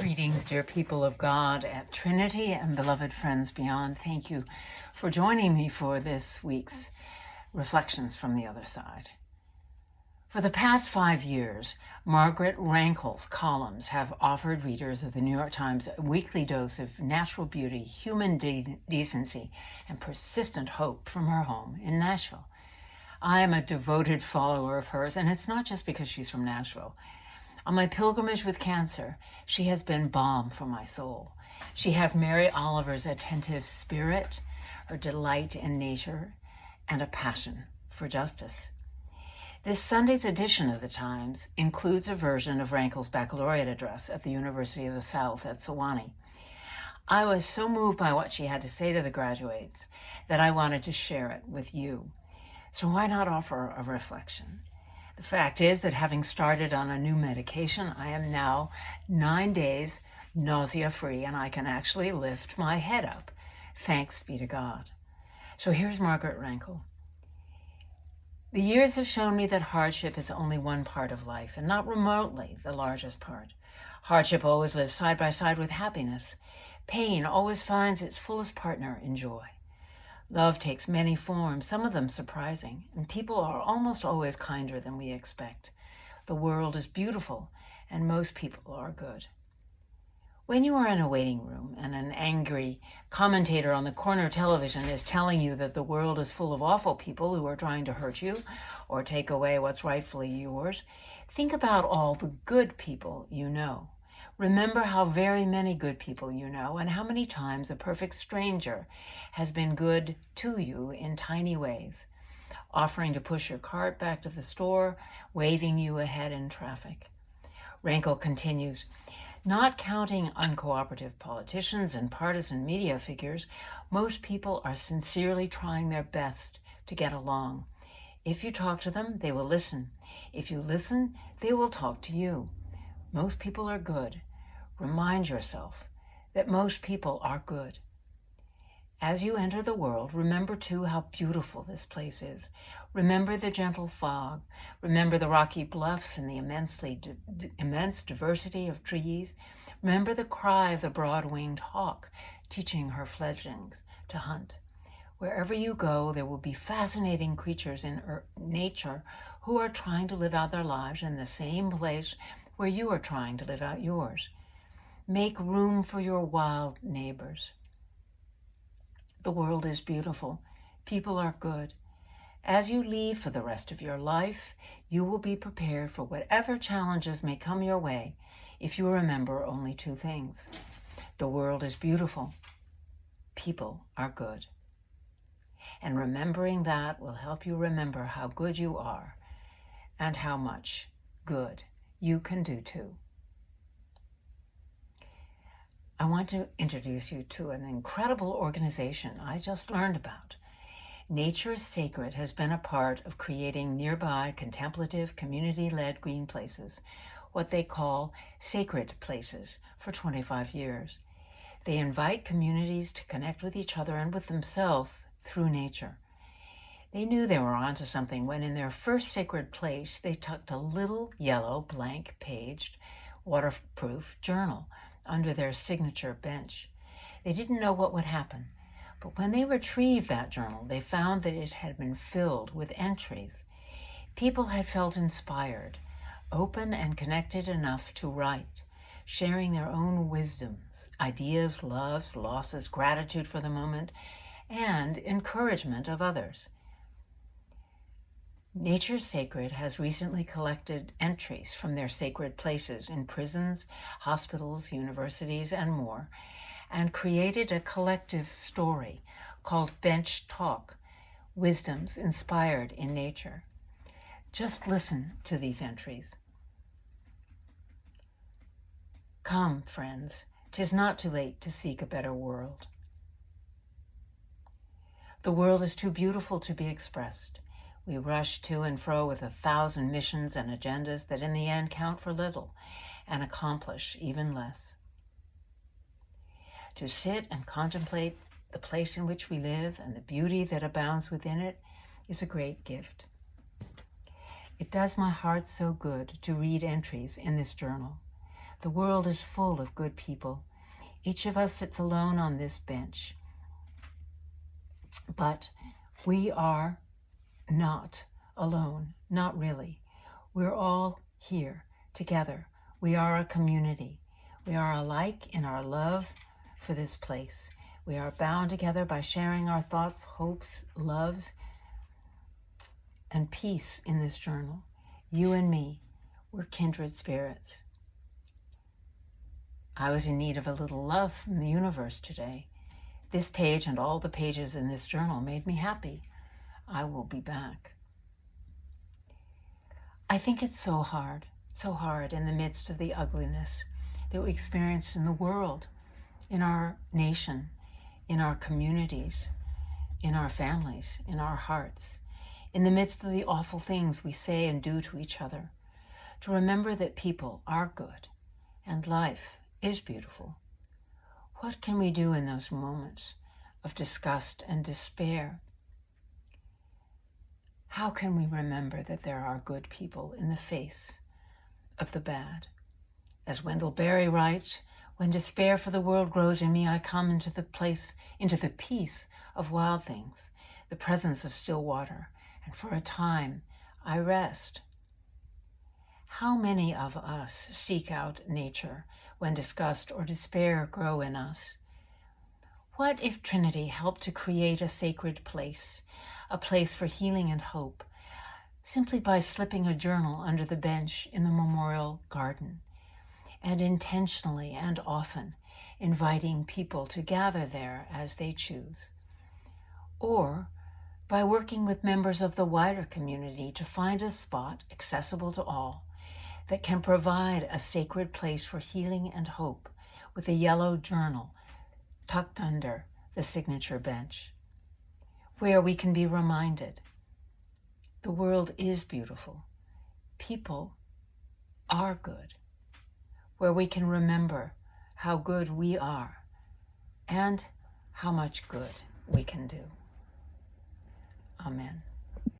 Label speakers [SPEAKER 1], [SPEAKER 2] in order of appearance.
[SPEAKER 1] Greetings, dear people of God at Trinity and beloved friends beyond. Thank you for joining me for this week's Reflections from the Other Side. For the past 5 years, Margaret Rankel's columns have offered readers of the New York Times a weekly dose of natural beauty, human decency, and persistent hope from her home in Nashville. I am a devoted follower of hers, and it's not just because she's from Nashville. On my pilgrimage with cancer, she has been balm for my soul. She has Mary Oliver's attentive spirit, her delight in nature, and a passion for justice. This Sunday's edition of the Times includes a version of Rankel's baccalaureate address at the University of the South at Sewanee. I was so moved by what she had to say to the graduates that I wanted to share it with you. So why not offer a reflection? The fact is that having started on a new medication, I am now 9 days nausea-free, and I can actually lift my head up. Thanks be to God. So here's Margaret Rankel. The years have shown me that hardship is only one part of life, and not remotely the largest part. Hardship always lives side by side with happiness. Pain always finds its fullest partner in joy. Love takes many forms, some of them surprising, and people are almost always kinder than we expect. The world is beautiful, and most people are good. When you are in a waiting room and an angry commentator on the corner television is telling you that the world is full of awful people who are trying to hurt you or take away what's rightfully yours, think about all the good people you know. Remember how very many good people you know and how many times a perfect stranger has been good to you in tiny ways, offering to push your cart back to the store, waving you ahead in traffic. Rankel continues, not counting uncooperative politicians and partisan media figures, most people are sincerely trying their best to get along. If you talk to them, they will listen. If you listen, they will talk to you. Most people are good. Remind yourself that most people are good. As you enter the world, remember too how beautiful this place is. Remember the gentle fog. Remember the rocky bluffs and the immense diversity of trees. Remember the cry of the broad-winged hawk teaching her fledglings to hunt. Wherever you go, there will be fascinating creatures in nature who are trying to live out their lives in the same place where you are trying to live out yours. Make room for your wild neighbors. The world is beautiful. People are good. As you leave for the rest of your life, you will be prepared for whatever challenges may come your way if you remember only two things. The world is beautiful. People are good. And remembering that will help you remember how good you are and how much good you can do too. I want to introduce you to an incredible organization I just learned about. Nature Sacred has been a part of creating nearby contemplative, community-led green places, what they call sacred places, for 25 years. They invite communities to connect with each other and with themselves through nature. They knew they were onto something when in their first sacred place, they tucked a little yellow blank-paged waterproof journal under their signature bench. They didn't know what would happen, but when they retrieved that journal, they found that it had been filled with entries. People had felt inspired, open and connected enough to write, sharing their own wisdoms, ideas, loves, losses, gratitude for the moment, and encouragement of others. Nature Sacred has recently collected entries from their sacred places in prisons, hospitals, universities, and more, and created a collective story called Bench Talk, Wisdoms Inspired in Nature. Just listen to these entries. Come, friends, 'tis not too late to seek a better world. The world is too beautiful to be expressed. We rush to and fro with 1,000 missions and agendas that in the end count for little and accomplish even less. To sit and contemplate the place in which we live and the beauty that abounds within it is a great gift. It does my heart so good to read entries in this journal. The world is full of good people. Each of us sits alone on this bench. But we are not alone, not really. We're all here together. We are a community. We are alike in our love for this place. We are bound together by sharing our thoughts, hopes, loves, and peace in this journal. You and me, we're kindred spirits. I was in need of a little love from the universe today. This page and all the pages in this journal made me happy. I will be back. I think it's so hard in the midst of the ugliness that we experience in the world, in our nation, in our communities, in our families, in our hearts, in the midst of the awful things we say and do to each other, to remember that people are good and life is beautiful. What can we do in those moments of disgust and despair? How can we remember that there are good people in the face of the bad? As Wendell Berry writes, when despair for the world grows in me, I come into the peace of wild things, the presence of still water, and for a time I rest. How many of us seek out nature when disgust or despair grow in us? What if Trinity helped to create a sacred place, a place for healing and hope, simply by slipping a journal under the bench in the memorial garden, and intentionally and often inviting people to gather there as they choose? Or by working with members of the wider community to find a spot accessible to all that can provide a sacred place for healing and hope with a yellow journal tucked under the signature bench, where we can be reminded the world is beautiful, people are good, where we can remember how good we are and how much good we can do. Amen.